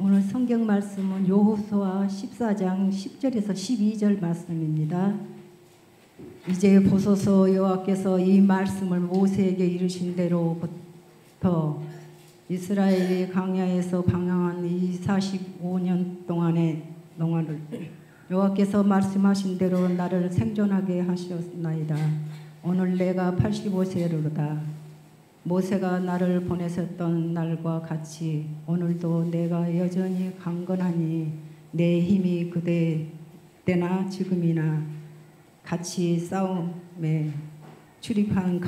오늘 성경 말씀은 여호수아 14장 10절에서 12절 말씀입니다. 이제 보소서, 여호와께서 이 말씀을 모세에게 이르신 대로부터 이스라엘이 광야에서 방황한 이 45년 동안을 여호와께서 말씀하신 대로 나를 생존하게 하셨나이다. 오늘 내가 85세로다. 모세가 나를 보내셨던 날과 같이 오늘도 내가 여전히 강건하니 내 힘이 그때나 지금이나 같이 싸움에 출입한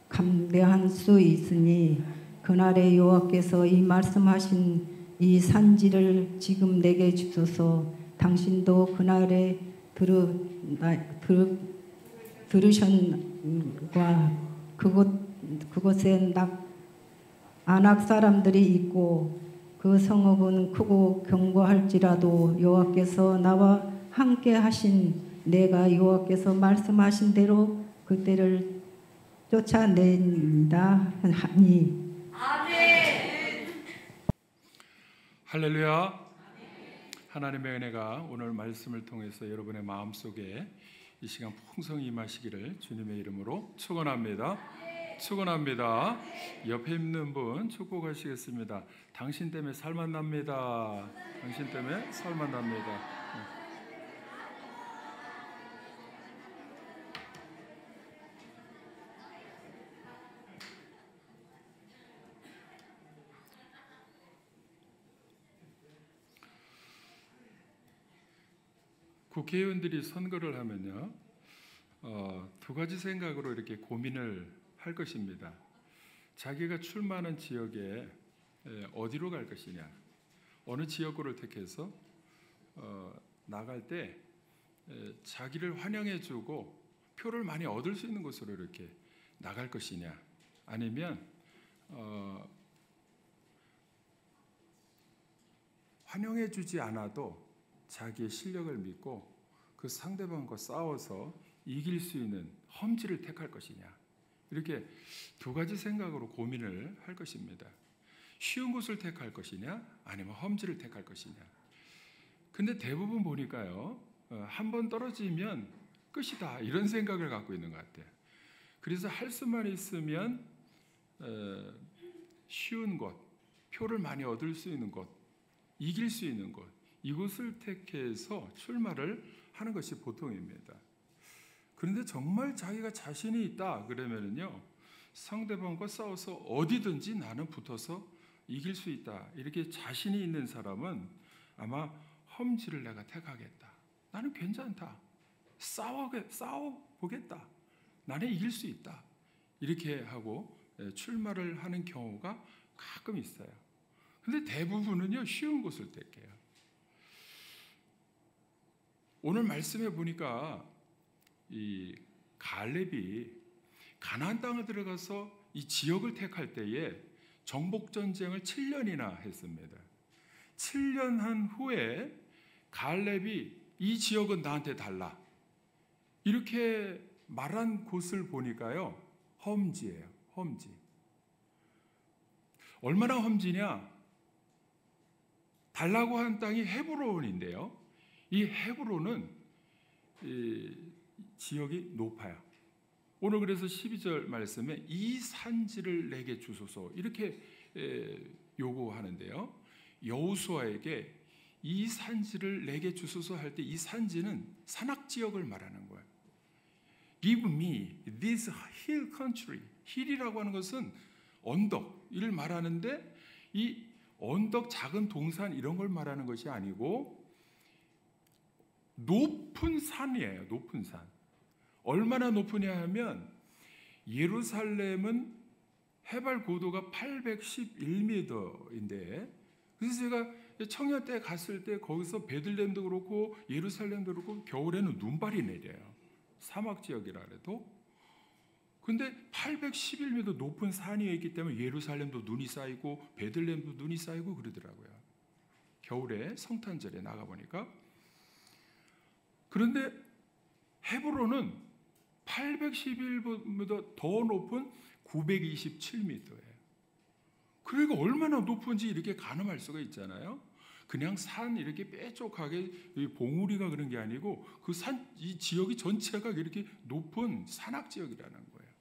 감대할 수 있으니 그날에 여호와께서 이 말씀하신 이 산지를 지금 내게 주소서. 당신도 그날에 들으셨과 그곳에 아낙 사람들이 있고 그 성읍은 크고 견고할지라도 여호와께서 나와 함께 하신 내가 여호와께서 말씀하신 대로 그때를 쫓아낸다 하니. 아멘. 할렐루야. 하나님의 은혜가 오늘 말씀을 통해서 여러분의 마음속에 이 시간 풍성히 임하시기를 주님의 이름으로 축원합니다. 축원합니다. 옆에 있는 분 축복하시겠습니다. 당신 때문에 살만 납니다. 당신 때문에 살만 납니다. 국회의원들이 선거를 하면요, 두 가지 생각으로 이렇게 고민을 할 것입니다. 자기가 출마하는 지역에 어디로 갈 것이냐, 어느 지역구를 택해서 나갈 때 자기를 환영해주고 표를 많이 얻을 수 있는 곳으로 이렇게 나갈 것이냐, 아니면 환영해주지 않아도 자기의 실력을 믿고 그 상대방과 싸워서 이길 수 있는 험지를 택할 것이냐, 이렇게 두 가지 생각으로 고민을 할 것입니다. 쉬운 곳을 택할 것이냐, 아니면 험지를 택할 것이냐. 근데 대부분 보니까요, 한 번 떨어지면 끝이다, 이런 생각을 갖고 있는 것 같아요. 그래서 할 수만 있으면 쉬운 곳, 표를 많이 얻을 수 있는 곳, 이길 수 있는 곳, 이곳을 택해서 출마를 하는 것이 보통입니다. 그런데 정말 자기가 자신이 있다 그러면은요, 상대방과 싸워서 어디든지 나는 붙어서 이길 수 있다, 이렇게 자신이 있는 사람은 아마 험지를 내가 택하겠다, 나는 괜찮다, 싸워보겠다, 나는 이길 수 있다, 이렇게 하고 출마를 하는 경우가 가끔 있어요. 근데 대부분은요, 쉬운 곳을 택해요. 오늘 말씀해 보니까 이 갈렙이 가나안 땅에 들어가서 이 지역을 택할 때에 정복 전쟁을 7년이나 했습니다. 7년 한 후에 갈렙이 이 지역은 나한테 달라, 이렇게 말한 곳을 보니까요, 험지예요. 험지. 얼마나 험지냐? 달라고 한 땅이 헤브론인데요, 이 헤브론은 지역이 높아요. 오늘 그래서 12절 말씀에 이 산지를 내게 주소서, 이렇게 요구하는데요, 여호수아에게 이 산지를 내게 주소서 할 때 이 산지는 산악 지역을 말하는 거예요. Give me this hill country. 힐이라고 하는 것은 언덕, 이를 말하는데 이 언덕, 작은 동산 이런 걸 말하는 것이 아니고 높은 산이에요. 높은 산. 얼마나 높으냐 하면 예루살렘은 해발 고도가 811m인데, 그래서 제가 청년 때 갔을 때 거기서 베들레헴도 그렇고 예루살렘도 그렇고 겨울에는 눈발이 내려요. 사막 지역이라 해도. 근데 811m 높은 산이 있기 때문에 예루살렘도 눈이 쌓이고 베들레헴도 눈이 쌓이고 그러더라고요. 겨울에 성탄절에 나가보니까. 그런데 헤브론은 811m 더 높은 927m예요. 그러니까 얼마나 높은지 이렇게 가늠할 수가 있잖아요. 그냥 산 이렇게 뾰족하게 봉우리가 그런 게 아니고 그 산 이 지역이 전체가 이렇게 높은 산악 지역이라는 거예요.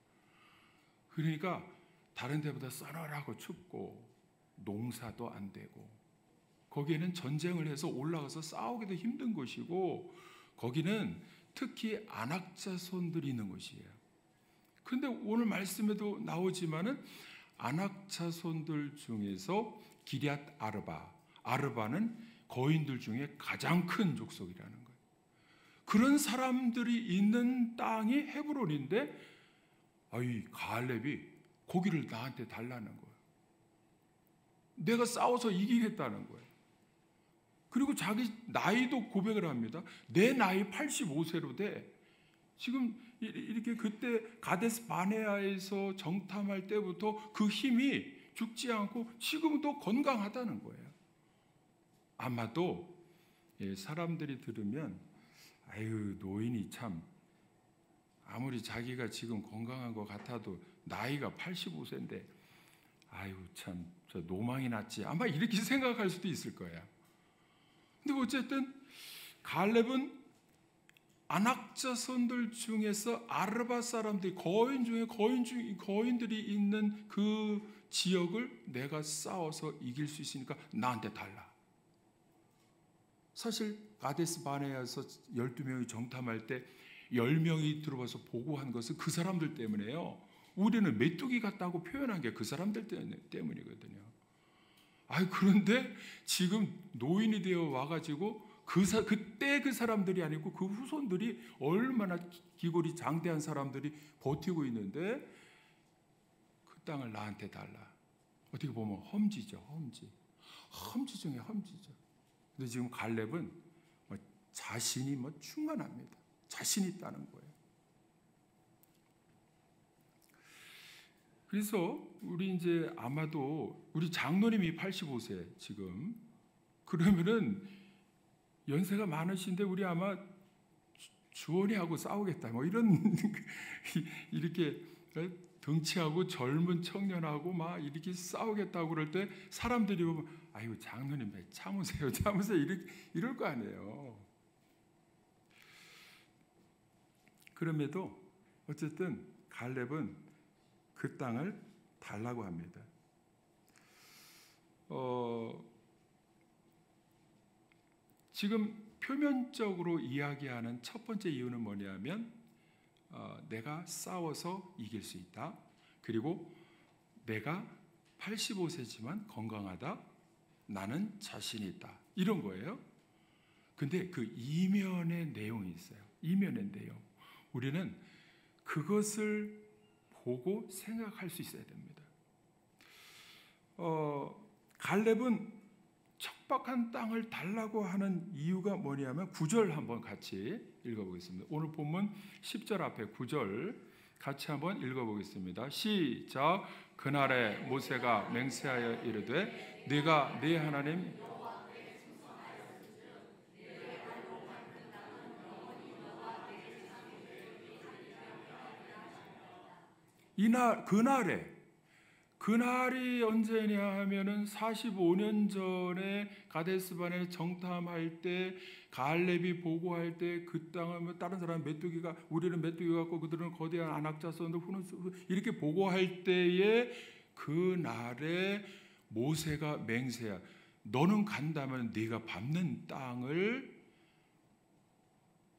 그러니까 다른 데보다 서늘하고 춥고 농사도 안 되고 거기에는 전쟁을 해서 올라가서 싸우기도 힘든 곳이고 거기는 특히 안악자손들이 있는 곳이에요. 근데 오늘 말씀에도 나오지만은 안악자손들 중에서 기럇 아르바는 거인들 중에 가장 큰 족속이라는 거예요. 그런 사람들이 있는 땅이 헤브론인데 아이 갈렙이 고기를 나한테 달라는 거예요. 내가 싸워서 이기겠다는 거예요. 그리고 자기 나이도 고백을 합니다. 내 나이 85세로 돼. 지금 이렇게 그때 가데스 바네아에서 정탐할 때부터 그 힘이 죽지 않고 지금도 건강하다는 거예요. 아마도 사람들이 들으면 아유 노인이 참 아무리 자기가 지금 건강한 것 같아도 나이가 85세인데 아유 참 저 노망이 났지 아마 이렇게 생각할 수도 있을 거예요. 근데 어쨌든 갈렙은 안악자손들 중에서 아르바 사람들이 거인들이 있는 그 지역을 내가 싸워서 이길 수 있으니까 나한테 달라. 사실 가데스 바네아에서 12명이 정탐할 때 10명이 들어와서 보고한 것은 그 사람들 때문에요. 우리는 메뚜기 같다고 표현한 게 그 사람들 때문이거든요. 그런데 지금 노인이 되어 와가지고 그때 그 사람들이 아니고 그 후손들이 얼마나 기골이 장대한 사람들이 버티고 있는데 그 땅을 나한테 달라. 어떻게 보면 험지죠. 험지 중에 험지죠. 근데 지금 갈렙은 자신이 충만합니다. 자신 있다는 거예요. 그래서 우리 이제 아마도 우리 장로님이 85세 지금 그러면은 연세가 많으신데 우리 아마 주원이하고 싸우겠다 이런 이렇게 덩치하고 젊은 청년하고 막 이렇게 싸우겠다고 그럴 때 사람들이 보면 아유 장로님 참으세요 이럴 거 아니에요. 그럼에도 어쨌든 갈렙은 그 땅을 달라고 합니다. 지금 표면적으로 이야기하는 첫 번째 이유는 뭐냐면 내가 싸워서 이길 수 있다. 그리고 내가 85세지만 건강하다. 나는 자신이 있다. 이런 거예요. 근데 그 이면의 내용이 있어요. 이면의 내용. 우리는 그것을 보고 생각할 수 있어야 됩니다. 갈렙은 척박한 땅을 달라고 하는 이유가 뭐냐면 9절 한번 같이 읽어보겠습니다. 오늘 본문 10절 앞에 9절 같이 한번 읽어보겠습니다. 시작. 그날에 모세가 맹세하여 이르되 네가 네 하나님 그날이 언제냐 하면은 45년 전에 가데스바네 정탐할 때 갈렙이 보고할 때 그 땅을 다른 사람 메뚜기가 우리는 메뚜기 같고 그들은 거대한 안악자손들 이렇게 보고할 때에 그날에 모세가 맹세야. 너는 간다면 네가 밟는 땅을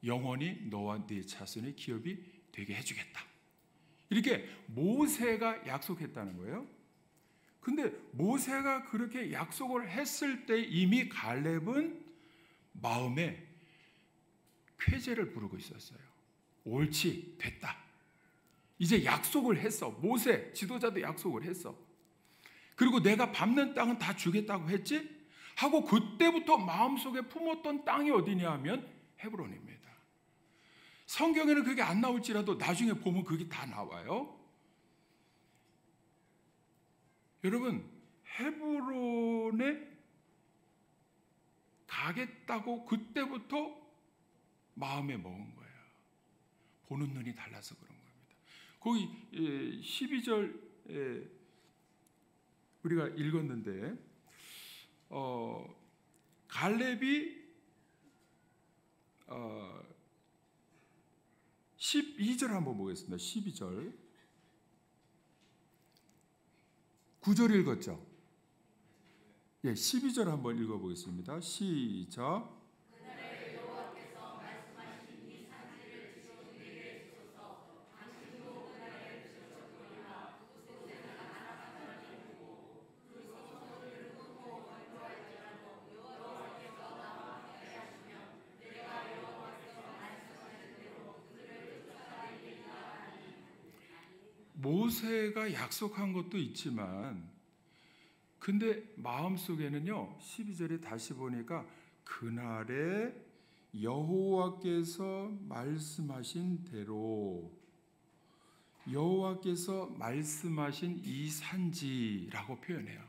영원히 너와 네 자손의 기업이 되게 해주겠다. 이렇게 모세가 약속했다는 거예요. 근데 모세가 그렇게 약속을 했을 때 이미 갈렙은 마음에 쾌재를 부르고 있었어요. 옳지, 됐다. 이제 약속을 했어. 모세 지도자도 약속을 했어. 그리고 내가 밟는 땅은 다 주겠다고 했지? 하고 그때부터 마음속에 품었던 땅이 어디냐 하면 헤브론입니다. 성경에는 그게 안 나올지라도 나중에 보면 그게 다 나와요. 여러분, 헤브론에 가겠다고 그때부터 마음에 먹은 거예요. 보는 눈이 달라서 그런 겁니다. 거기 12절 우리가 읽었는데 갈렙이 12절 한번 보겠습니다. 12절 9절 읽었죠? 예, 12절 한번 읽어보겠습니다. 시작. 모세가 약속한 것도 있지만 근데 마음속에는요 12절에 다시 보니까 그날에 여호와께서 말씀하신 대로 여호와께서 말씀하신 이 산지라고 표현해요.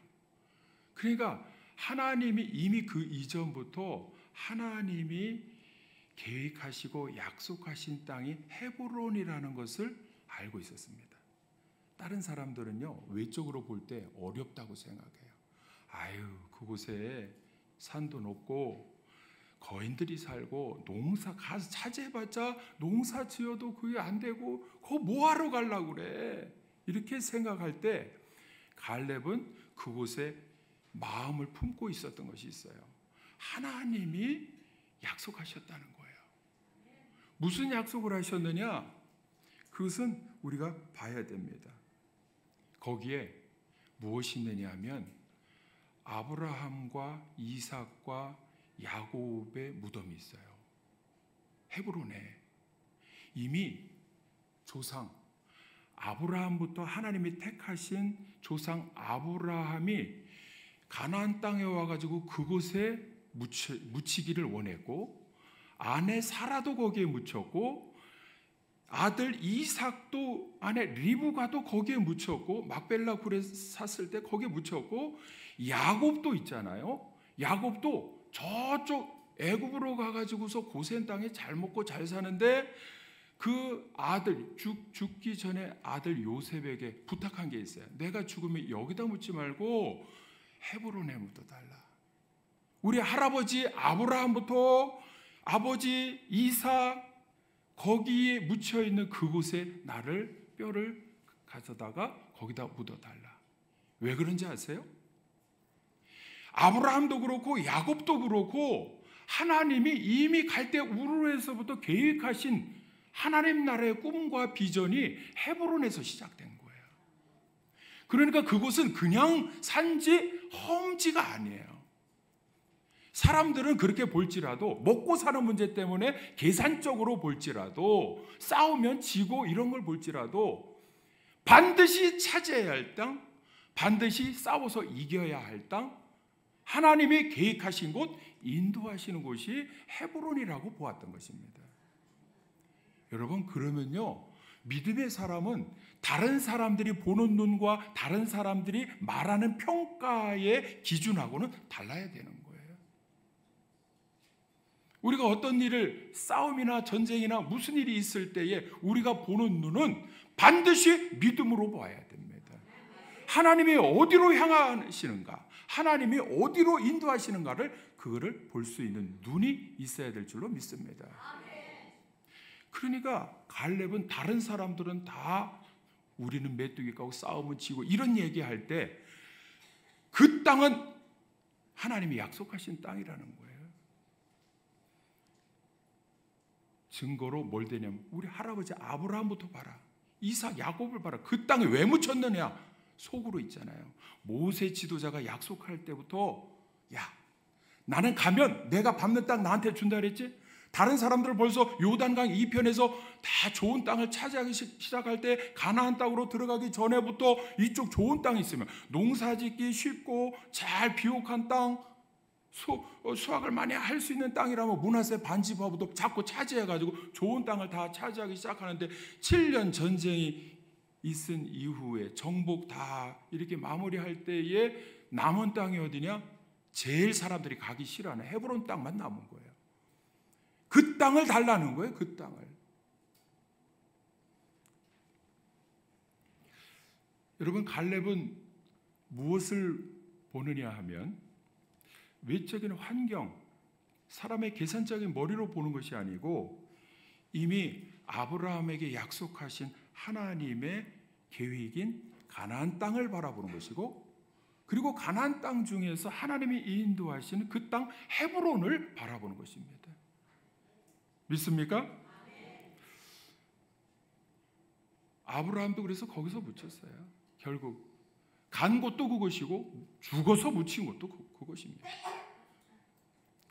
그러니까 하나님이 이미 그 이전부터 하나님이 계획하시고 약속하신 땅이 헤브론이라는 것을 알고 있었습니다. 다른 사람들은요 외적으로 볼 때 어렵다고 생각해요. 아유 그곳에 산도 높고 거인들이 살고 농사 가서 차지해봤자 농사 지어도 그게 안 되고 그거 뭐하러 가려고 그래 이렇게 생각할 때 갈렙은 그곳에 마음을 품고 있었던 것이 있어요. 하나님이 약속하셨다는 거예요. 무슨 약속을 하셨느냐? 그것은 우리가 봐야 됩니다. 거기에 무엇이 있느냐 하면 아브라함과 이삭과 야곱의 무덤이 있어요. 헤브론에 이미 조상 아브라함부터 하나님이 택하신 조상 아브라함이 가나안 땅에 와가지고 그곳에 묻히기를 원했고 아내 사라도 거기에 묻혔고 아들 이삭도 아내 리브가도 거기에 묻혔고 막벨라 굴에 샀을 때 거기에 묻혔고 야곱도 있잖아요. 야곱도 저쪽 애굽으로 가가지고서 고센 땅에 잘 먹고 잘 사는데 그 아들 죽기 전에 아들 요셉에게 부탁한 게 있어요. 내가 죽으면 여기다 묻지 말고 헤브론에 묻어달라. 우리 할아버지 아브라함부터 아버지 이삭 거기에 묻혀있는 그곳에 나를 뼈를 가져다가 거기다 묻어달라. 왜 그런지 아세요? 아브라함도 그렇고 야곱도 그렇고 하나님이 이미 갈대 우르에서부터 계획하신 하나님 나라의 꿈과 비전이 헤브론에서 시작된 거예요. 그러니까 그곳은 그냥 산지 험지가 아니에요. 사람들은 그렇게 볼지라도 먹고 사는 문제 때문에 계산적으로 볼지라도 싸우면 지고 이런 걸 볼지라도 반드시 차지해야 할 땅, 반드시 싸워서 이겨야 할 땅, 하나님이 계획하신 곳, 인도하시는 곳이 헤브론이라고 보았던 것입니다. 여러분 그러면요 믿음의 사람은 다른 사람들이 보는 눈과 다른 사람들이 말하는 평가의 기준하고는 달라야 되는 거예요. 우리가 어떤 일을 싸움이나 전쟁이나 무슨 일이 있을 때에 우리가 보는 눈은 반드시 믿음으로 봐야 됩니다. 하나님이 어디로 향하시는가, 하나님이 어디로 인도하시는가를 그거를 볼 수 있는 눈이 있어야 될 줄로 믿습니다. 그러니까 갈렙은 다른 사람들은 다 우리는 메뚜기 까고 싸움은 지고 이런 얘기할 때 그 땅은 하나님이 약속하신 땅이라는 거예요. 증거로 뭘 되냐면 우리 할아버지 아브라함부터 봐라. 이삭 야곱을 봐라. 그 땅에 왜 묻혔느냐? 속으로 있잖아요. 모세 지도자가 약속할 때부터 야 나는 가면 내가 밟는 땅 나한테 준다 그랬지? 다른 사람들 벌써 요단강 이편에서 다 좋은 땅을 차지하기 시작할 때 가나안 땅으로 들어가기 전에부터 이쪽 좋은 땅이 있으면 농사짓기 쉽고 잘 비옥한 땅 수확을 많이 할 수 있는 땅이라면 므낫세 반지파부도 자꾸 차지해가지고 좋은 땅을 다 차지하기 시작하는데 7년 전쟁이 있은 이후에 정복 다 이렇게 마무리할 때에 남은 땅이 어디냐? 제일 사람들이 가기 싫어하는 헤브론 땅만 남은 거예요. 그 땅을 달라는 거예요. 그 땅을. 여러분 갈렙은 무엇을 보느냐 하면 외적인 환경, 사람의 계산적인 머리로 보는 것이 아니고 이미 아브라함에게 약속하신 하나님의 계획인 가나안 땅을 바라보는 것이고, 그리고 가나안 땅 중에서 하나님이 인도하시는 그 땅 헤브론을 바라보는 것입니다. 믿습니까? 아브라함도 그래서 거기서 묻혔어요. 결국 간 곳도 그것이고 죽어서 묻힌 것도 그것입니다.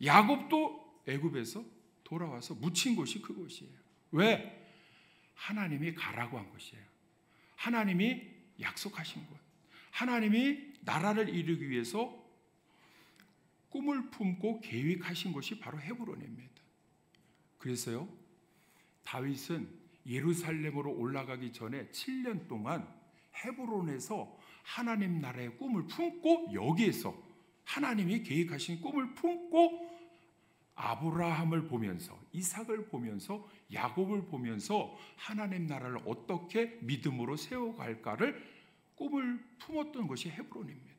야곱도 애굽에서 돌아와서 묻힌 곳이 그것이에요. 왜? 하나님이 가라고 한 것이에요. 하나님이 약속하신 것, 하나님이 나라를 이루기 위해서 꿈을 품고 계획하신 것이 바로 헤브론입니다. 그래서요, 다윗은 예루살렘으로 올라가기 전에 7년 동안 헤브론에서 하나님 나라의 꿈을 품고, 여기에서 하나님이 계획하신 꿈을 품고 아브라함을 보면서, 이삭을 보면서, 야곱을 보면서 하나님 나라를 어떻게 믿음으로 세워갈까를 꿈을 품었던 것이 헤브론입니다.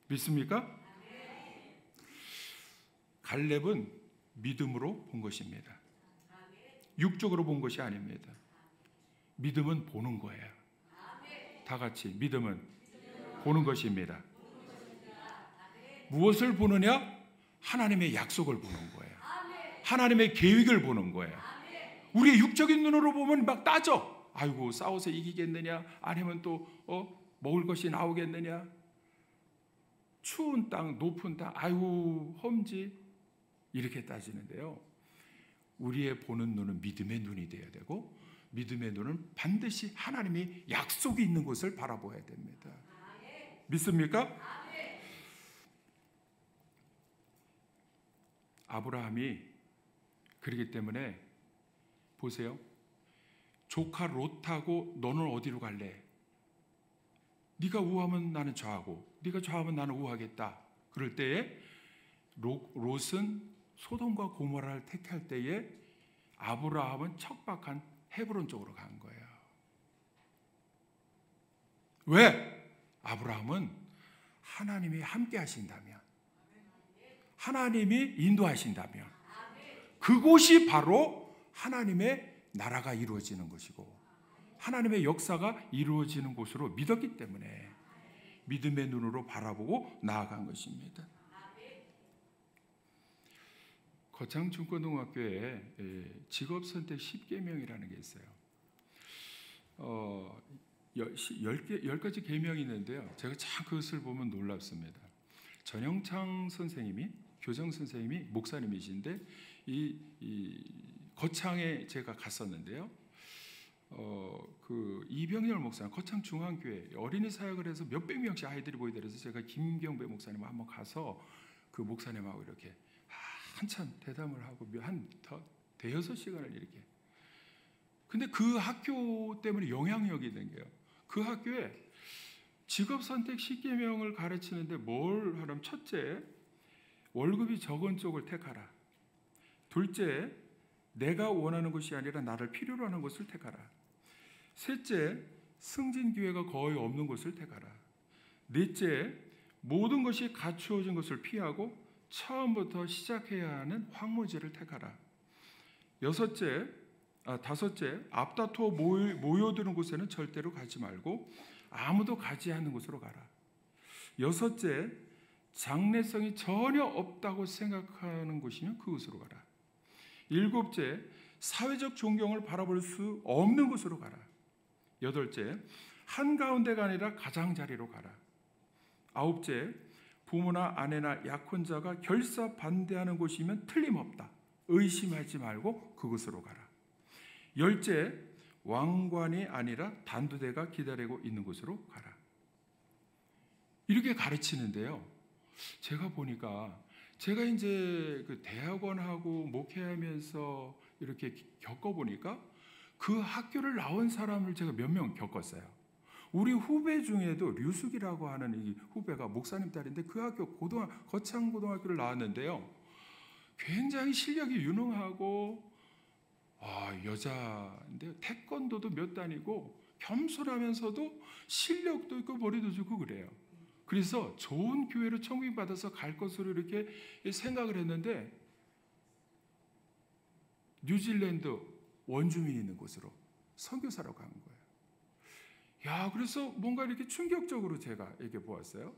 믿습니까? 갈렙은 믿음으로 본 것입니다. 육적으로 본 것이 아닙니다. 믿음은 보는 거예요. 다 같이 믿음은 보는 것입니다. 무엇을 보느냐? 하나님의 약속을 보는 거예요. 하나님의 계획을 보는 거예요. 우리의 육적인 눈으로 보면 막 따져. 아이고, 싸워서 이기겠느냐? 아니면 또 먹을 것이 나오겠느냐? 추운 땅, 높은 땅, 아이고 험지, 이렇게 따지는데요. 우리의 보는 눈은 믿음의 눈이 되어야 되고, 믿음의 눈은 반드시 하나님이 약속이 있는 곳을 바라봐야 됩니다. 믿습니까? 아브라함이 그렇기 때문에 보세요. 조카 롯하고 너는 어디로 갈래? 네가 우하면 나는 좌하고 네가 좌하면 나는 우하겠다. 그럴 때에 롯은 소돔과 고모라를 택할 때에 아브라함은 척박한 헤브론 쪽으로 간 거예요. 왜? 아브라함은 하나님이 함께 하신다면, 하나님이 인도하신다면 그곳이 바로 하나님의 나라가 이루어지는 것이고 하나님의 역사가 이루어지는 곳으로 믿었기 때문에 믿음의 눈으로 바라보고 나아간 것입니다. 거창중고등학교에 직업선택 10계명이라는 게 있어요. 10가지 계명이 있는데요. 제가 참 그것을 보면 놀랍습니다. 전영창 선생님이, 교정 선생님이 목사님이신데 이 거창에 제가 갔었는데요. 그 이병열 목사님, 거창 중앙교회 어린이 사역을 해서 몇백 명씩 아이들이 모이다 그래서 제가 김경배 목사님 한번 가서 그 목사님하고 이렇게 한참 대담을 하고 한 대여섯 시간을 이렇게. 근데 그 학교 때문에 영향력이 있는 게요. 그 학교에 직업선택 10계명을 가르치는데 뭘 하냐면, 첫째, 월급이 적은 쪽을 택하라. 둘째, 내가 원하는 것이 아니라 나를 필요로 하는 것을 택하라. 셋째, 승진 기회가 거의 없는 것을 택하라. 넷째, 모든 것이 갖추어진 것을 피하고 처음부터 시작해야 하는 황무지를 택하라. 다섯째, 앞다투어 모여드는 곳에는 절대로 가지 말고 아무도 가지 않는 곳으로 가라. 여섯째, 장래성이 전혀 없다고 생각하는 곳이면 그곳으로 가라. 일곱째, 사회적 존경을 바라볼 수 없는 곳으로 가라. 여덟째, 한가운데가 아니라 가장자리로 가라. 아홉째, 부모나 아내나 약혼자가 결사 반대하는 곳이면 틀림없다. 의심하지 말고 그곳으로 가라. 열째, 왕관이 아니라 단두대가 기다리고 있는 곳으로 가라. 이렇게 가르치는데요. 제가 보니까, 제가 이제 그 대학원하고 목회하면서 이렇게 겪어보니까 그 학교를 나온 사람을 제가 몇 명 겪었어요. 우리 후배 중에도 류숙이라고 하는 이 후배가 목사님 딸인데 그 학교 거창고등학교를 나왔는데요. 굉장히 실력이 유능하고 여자인데 태권도도 몇 단이고 겸손하면서도 실력도 있고 머리도 좋고 그래요. 그래서 좋은 교회로 청빙받아서 갈 것으로 이렇게 생각을 했는데 뉴질랜드 원주민이 있는 곳으로 선교사로 간 거예요. 야, 그래서 뭔가 이렇게 충격적으로 제가 이렇게 보았어요.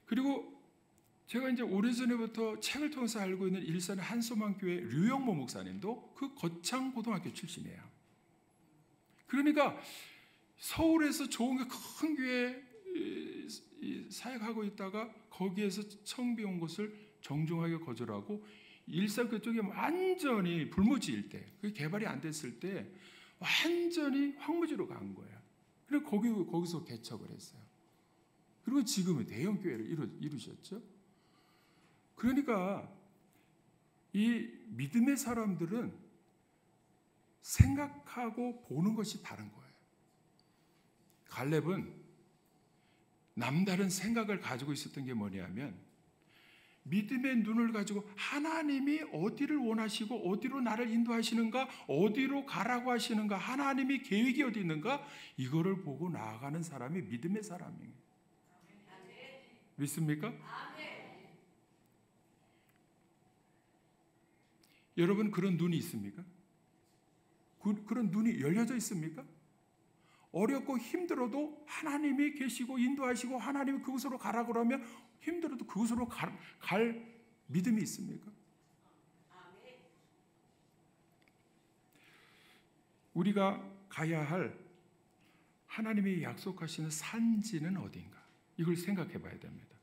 그리고 제가 이제 오래전에부터 책을 통해서 알고 있는 일산의 한소망교회 류영모 목사님도 그 거창고등학교 출신이에요. 그러니까 서울에서 좋은 큰 교회 사역하고 있다가 거기에서 청비 온 것을 정중하게 거절하고 일산 그쪽에 완전히 불모지일 때, 그게 개발이 안 됐을 때 완전히 황무지로 간 거예요. 그래서 거기서 개척을 했어요. 그리고 지금은 대형 교회를 이루셨죠. 그러니까 이 믿음의 사람들은 생각하고 보는 것이 다른 거예요. 갈렙은 남다른 생각을 가지고 있었던 게 뭐냐면 믿음의 눈을 가지고 하나님이 어디를 원하시고 어디로 나를 인도하시는가, 어디로 가라고 하시는가, 하나님이 계획이 어디 있는가, 이거를 보고 나아가는 사람이 믿음의 사람이에요. 믿습니까? 여러분 그런 눈이 있습니까? 그런 눈이 열려져 있습니까? 어렵고 힘들어도 하나님이 계시고 인도하시고 하나님이 그곳으로 가라 그러면 힘들어도 그곳으로 갈 믿음이 있습니까? 우리가 가야 할 하나님이 약속하시는 산지는 어디인가? 이걸 생각해 봐야 됩니다.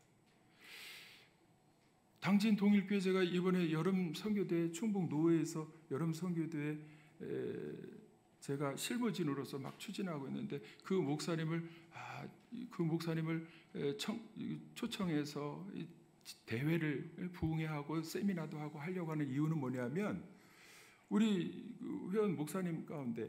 당진 동일교회 제가 이번에 여름 선교대 충북 노회에서 여름 선교대에 제가 실무진으로서 막 추진하고 있는데 그 목사님을 초청해서 대회를 부흥회하고 세미나도 하고 하려고 하는 이유는 뭐냐면 우리 회원 목사님 가운데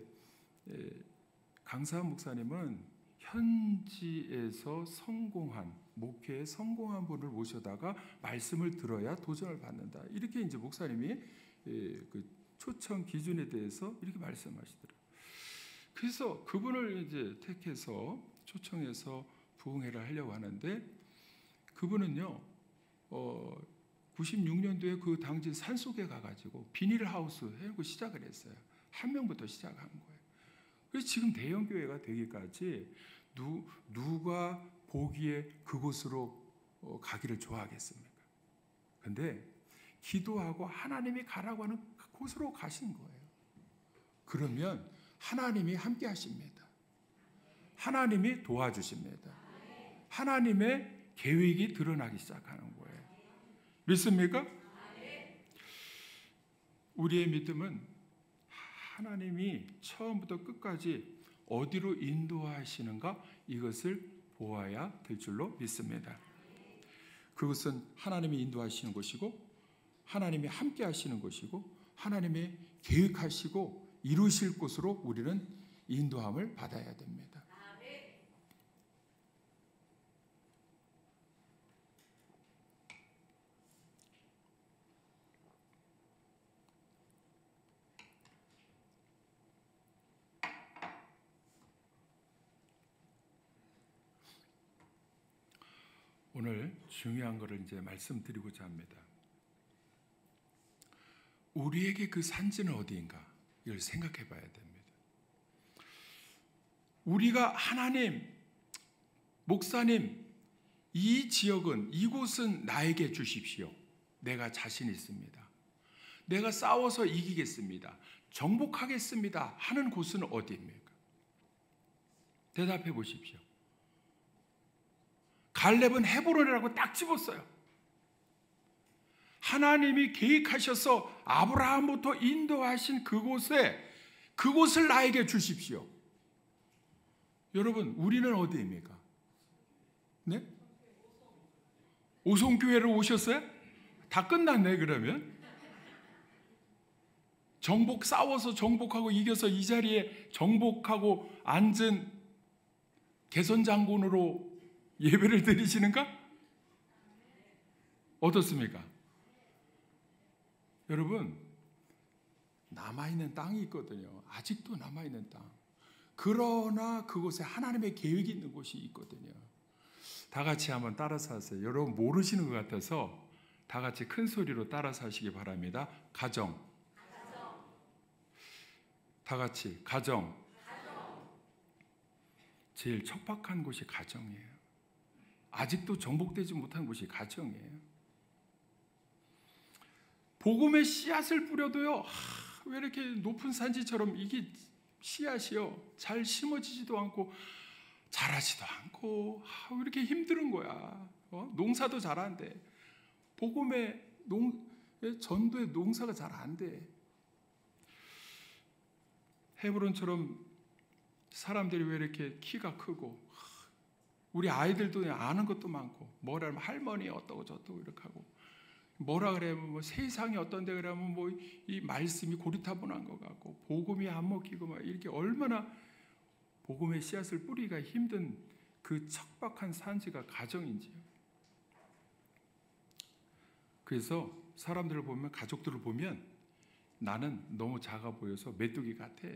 강사한 목사님은 현지에서 성공한 목회에 성공한 분을 모셔다가 말씀을 들어야 도전을 받는다. 이렇게 이제 목사님이 그 초청 기준에 대해서 이렇게 말씀하시더라고요. 그래서 그분을 이제 택해서 초청해서 부흥회를 하려고 하는데 그분은요 96년도에 그 당진 산속에 가가지고 비닐하우스 해고 시작을 했어요. 한 명부터 시작한 거예요. 그래서 지금 대형 교회가 되기까지 누가 보기에 그곳으로 가기를 좋아하겠습니까? 근데 기도하고 하나님이 가라고 하는 곳으로 가신 거예요. 그러면 하나님이 함께 하십니다. 하나님이 도와주십니다. 하나님의 계획이 드러나기 시작하는 거예요. 믿습니까? 우리의 믿음은 하나님이 처음부터 끝까지 어디로 인도하시는가 이것을 보아야 될 줄로 믿습니다. 그것은 하나님이 인도하시는 것이고 하나님이 함께 하시는 것이고 하나님의 계획하시고 이루실 곳으로 우리는 인도함을 받아야 됩니다. 오늘 중요한 것을 이제 말씀드리고자 합니다. 우리에게 그 산지는 어디인가? 이걸 생각해 봐야 됩니다. 우리가 하나님, 목사님, 이 지역은, 이곳은 나에게 주십시오. 내가 자신 있습니다. 내가 싸워서 이기겠습니다. 정복하겠습니다. 하는 곳은 어디입니까? 대답해 보십시오. 갈렙은 헤브론이라고 딱 집었어요. 하나님이 계획하셔서 아브라함부터 인도하신 그곳을 나에게 주십시오. 여러분, 우리는 어디입니까? 네? 오송교회로 오셨어요? 다 끝났네, 그러면. 싸워서 정복하고 이겨서 이 자리에 정복하고 앉은 개선장군으로 예배를 드리시는가? 어떻습니까? 여러분, 남아있는 땅이 있거든요. 아직도 남아있는 땅. 그러나 그곳에 하나님의 계획이 있는 곳이 있거든요. 다 같이 한번 따라서 하세요. 여러분 모르시는 것 같아서 다 같이 큰 소리로 따라서 하시기 바랍니다. 가정. 다 같이 가정. 제일 척박한 곳이 가정이에요. 아직도 정복되지 못한 곳이 가정이에요. 복음의 씨앗을 뿌려도요, 왜 이렇게 높은 산지처럼 이게 씨앗이요 잘 심어지지도 않고 자라지도 않고 왜 이렇게 힘든 거야. 농사도 잘 안 돼. 복음의 전도의 농사가 잘 안 돼. 헤브론처럼 사람들이 왜 이렇게 키가 크고, 우리 아이들도 아는 것도 많고, 뭐라 하면 할머니 어떠고 저떠고 이렇게 하고, 뭐라 그러면 뭐 세상이 어떤데 그러면 뭐 이 말씀이 고리타분한 것 같고, 복음이 안 먹히고 막 이렇게 얼마나 복음의 씨앗을 뿌리기가 힘든 그 척박한 산지가 가정인지요. 그래서 사람들을 보면, 가족들을 보면 나는 너무 작아 보여서 메뚜기 같아.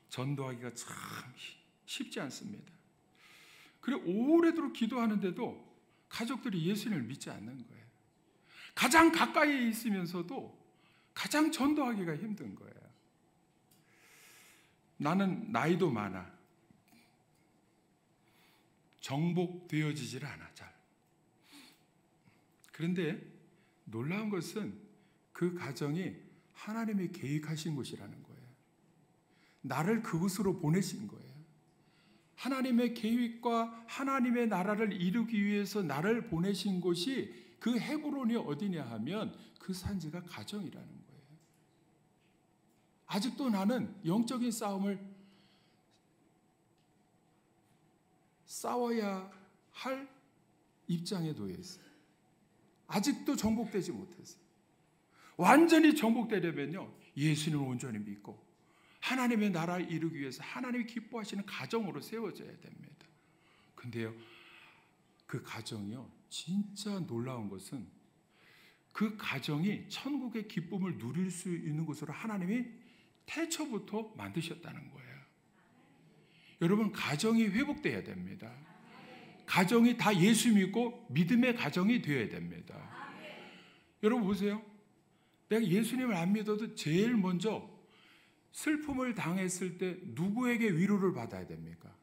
전도하기가 참 쉽지 않습니다. 그래 오래도록 기도하는데도 가족들이 예수님을 믿지 않는 거예요. 가장 가까이 있으면서도 가장 전도하기가 힘든 거예요. 나는 나이도 많아. 정복되어지질 않아 잘. 그런데 놀라운 것은 그 가정이 하나님이 계획하신 곳이라는 거예요. 나를 그곳으로 보내신 거예요. 하나님의 계획과 하나님의 나라를 이루기 위해서 나를 보내신 곳이 그 헤브론이 어디냐 하면 그 산지가 가정이라는 거예요. 아직도 나는 영적인 싸움을 싸워야 할 입장에 놓여 있어요. 아직도 정복되지 못했어요. 완전히 정복되려면요, 예수님을 온전히 믿고 하나님의 나라를 이루기 위해서 하나님이 기뻐하시는 가정으로 세워져야 됩니다. 근데요, 그 가정이요, 진짜 놀라운 것은 그 가정이 천국의 기쁨을 누릴 수 있는 곳으로 하나님이 태초부터 만드셨다는 거예요. 여러분, 가정이 회복돼야 됩니다. 가정이 다 예수 믿고 믿음의 가정이 되어야 됩니다. 여러분 보세요. 내가 예수님을 안 믿어도 제일 먼저 슬픔을 당했을 때 누구에게 위로를 받아야 됩니까?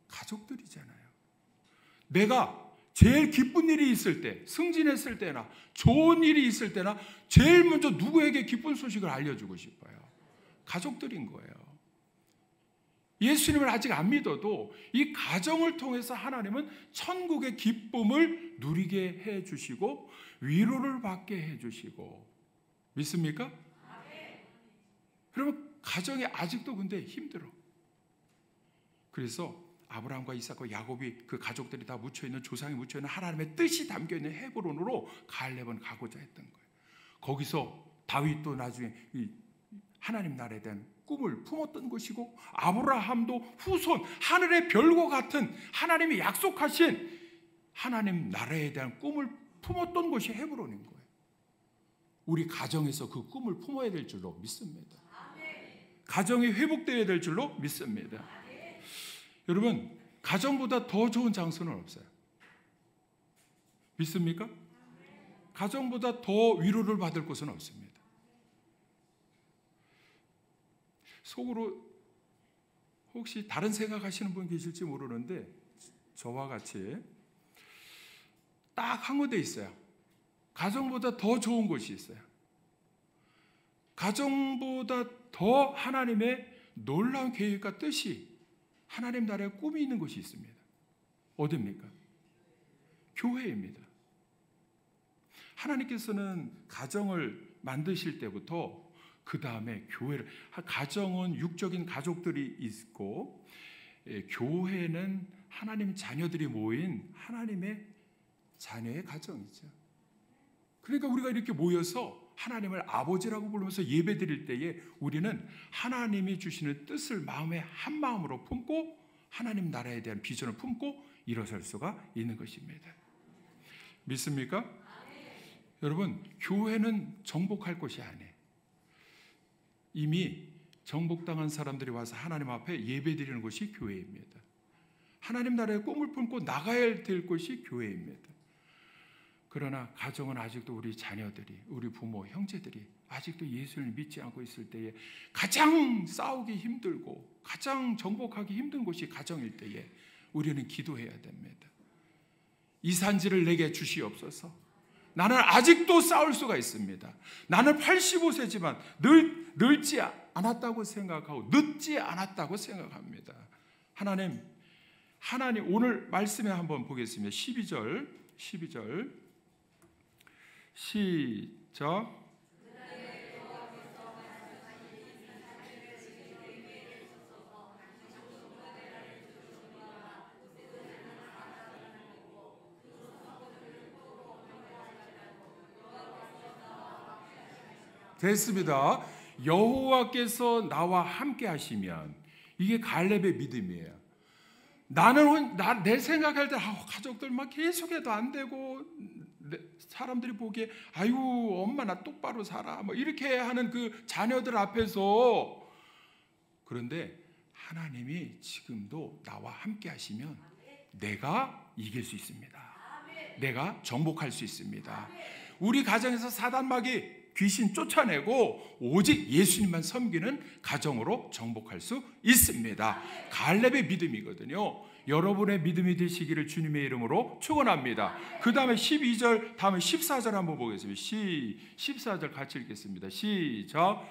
가족들이잖아요. 내가 제일 기쁜 일이 있을 때, 승진했을 때나 좋은 일이 있을 때나 제일 먼저 누구에게 기쁜 소식을 알려주고 싶어요? 가족들인 거예요. 예수님을 아직 안 믿어도 이 가정을 통해서 하나님은 천국의 기쁨을 누리게 해주시고 위로를 받게 해주시고, 믿습니까? 그러면 가정이 아직도 근데 힘들어. 그래서 아브라함과 이삭과 야곱이 그 가족들이 다 묻혀있는, 조상이 묻혀있는 하나님의 뜻이 담겨있는 헤브론으로 갈렙은 가고자 했던 거예요. 거기서 다윗도 나중에 하나님 나라에 대한 꿈을 품었던 것이고, 아브라함도 후손, 하늘의 별과 같은 하나님이 약속하신 하나님 나라에 대한 꿈을 품었던 것이 헤브론인 거예요. 우리 가정에서 그 꿈을 품어야 될 줄로 믿습니다. 가정이 회복되어야 될 줄로 믿습니다. 여러분, 가정보다 더 좋은 장소는 없어요. 믿습니까? 가정보다 더 위로를 받을 곳은 없습니다. 속으로 혹시 다른 생각하시는 분 계실지 모르는데, 저와 같이 딱 한 군데 있어요. 가정보다 더 좋은 곳이 있어요. 가정보다 더 하나님의 놀라운 계획과 뜻이, 하나님 나라의 꿈이 있는 곳이 있습니다. 어디입니까? 교회입니다. 하나님께서는 가정을 만드실 때부터 그 다음에 교회를, 가정은 육적인 가족들이 있고, 교회는 하나님 자녀들이 모인 하나님의 자녀의 가정이죠. 그러니까 우리가 이렇게 모여서 하나님을 아버지라고 부르면서 예배 드릴 때에 우리는 하나님이 주시는 뜻을 마음에 한 마음으로 품고 하나님 나라에 대한 비전을 품고 일어설 수가 있는 것입니다. 믿습니까? 여러분, 교회는 정복할 곳이 아니에요. 이미 정복당한 사람들이 와서 하나님 앞에 예배드리는 곳이 교회입니다. 하나님 나라의 꿈을 품고 나가야 될 곳이 교회입니다. 그러나 가정은 아직도 우리 자녀들이, 우리 부모, 형제들이 아직도 예수를 믿지 않고 있을 때에 가장 싸우기 힘들고 가장 정복하기 힘든 곳이 가정일 때에 우리는 기도해야 됩니다. 이 산지를 내게 주시옵소서. 나는 아직도 싸울 수가 있습니다. 나는 85세지만 늙지 않았다고 생각하고 늦지 않았다고 생각합니다. 하나님 오늘 말씀에 한번 보겠습니다. 12절 시작. 됐습니다. 여호와께서 나와 함께 하시면, 이게 갈렙의 믿음이에요. 내 생각할 때 가족들 막 계속해도 안 되고, 사람들이 보기에 아유 엄마 나 똑바로 살아 뭐 이렇게 하는 그 자녀들 앞에서, 그런데 하나님이 지금도 나와 함께 하시면 내가 이길 수 있습니다. 내가 정복할 수 있습니다. 우리 가정에서 사단마귀 귀신 쫓아내고 오직 예수님만 섬기는 가정으로 정복할 수 있습니다. 갈렙의 믿음이거든요. 여러분의 믿음이 되시기를 주님의 이름으로 축원합니다. 그 다음에 12절, 다음에 14절 한번 보겠습니다. 14절 같이 읽겠습니다. 시작.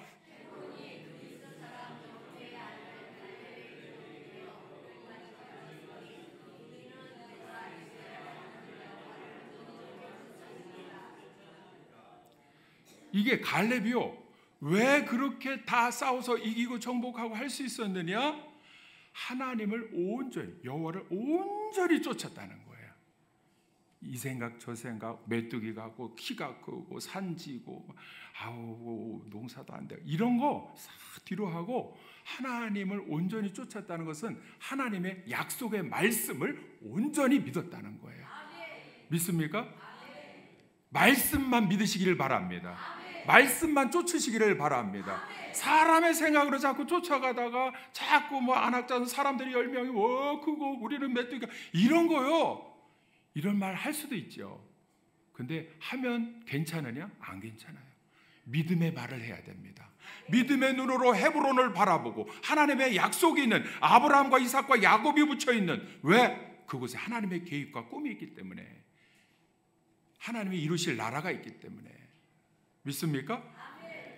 이게 갈렙이요, 왜 그렇게 다 싸워서 이기고 정복하고 할 수 있었느냐? 하나님을 온전히, 여호와를 온전히 쫓았다는 거예요. 이 생각 저 생각, 메뚜기 같고 키가 크고 산지고 아우 농사도 안 되고 이런 거 싹 뒤로 하고 하나님을 온전히 쫓았다는 것은 하나님의 약속의 말씀을 온전히 믿었다는 거예요. 믿습니까? 말씀만 믿으시기를 바랍니다. 말씀만 쫓으시기를 바랍니다. 사람의 생각으로 자꾸 쫓아가다가 자꾸 뭐 안학자는 사람들이 10명이 크고 우리는 메뚜기가 이런 거요. 이런 말 할 수도 있죠. 근데 하면 괜찮으냐? 안 괜찮아요. 믿음의 말을 해야 됩니다. 믿음의 눈으로 헤브론을 바라보고 하나님의 약속이 있는 아브라함과 이삭과 야곱이 붙여 있는, 왜? 그곳에 하나님의 계획과 꿈이 있기 때문에, 하나님이 이루실 나라가 있기 때문에. 믿습니까?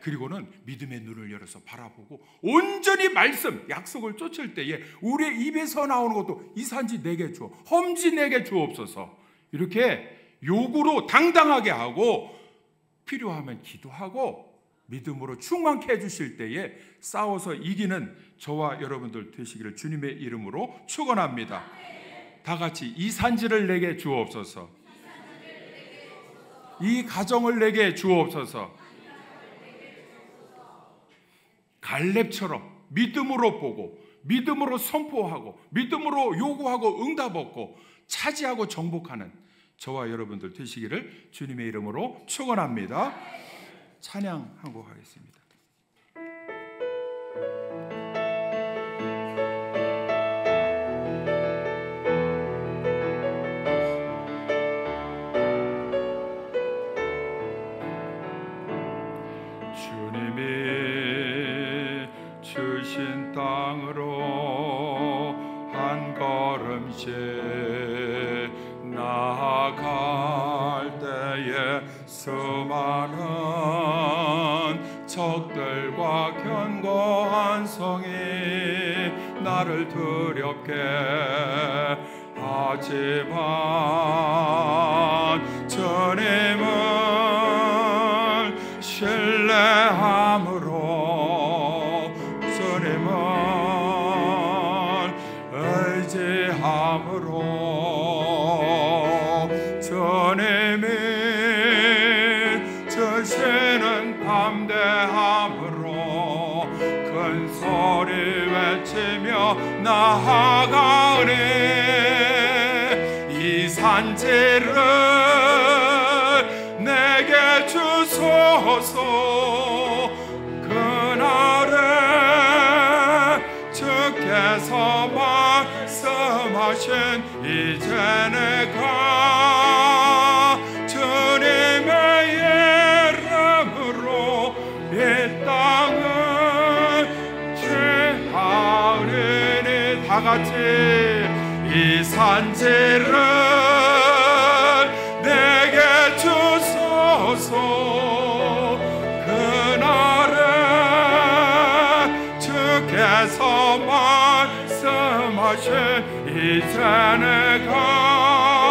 그리고는 믿음의 눈을 열어서 바라보고 온전히 말씀, 약속을 쫓을 때에 우리의 입에서 나오는 것도 이 산지 내게 주어, 험지 내게 주옵소서, 이렇게 요구로 당당하게 하고 필요하면 기도하고 믿음으로 충만케 해주실 때에 싸워서 이기는 저와 여러분들 되시기를 주님의 이름으로 축원합니다. 다 같이 이 산지를 내게 주옵소서, 이 가정을 내게 주옵소서. 갈렙처럼 믿음으로 보고 믿음으로 선포하고 믿음으로 요구하고 응답 얻고 차지하고 정복하는 저와 여러분들 되시기를 주님의 이름으로 축원합니다. 찬양하고 가겠습니다. 주신 땅으로 한 걸음씩 나아갈 때에 수많은 적들과 견고한 성이 나를 두렵게 하지만 주님을 신뢰함으로 주님이 주시는 담대함으로 큰 소리 외치며 나아가오니 이 산지를 내게 주소서. 그날에 같이 이 산지를 내게 주소서. 그날에 주께서 말씀하신 이제 내가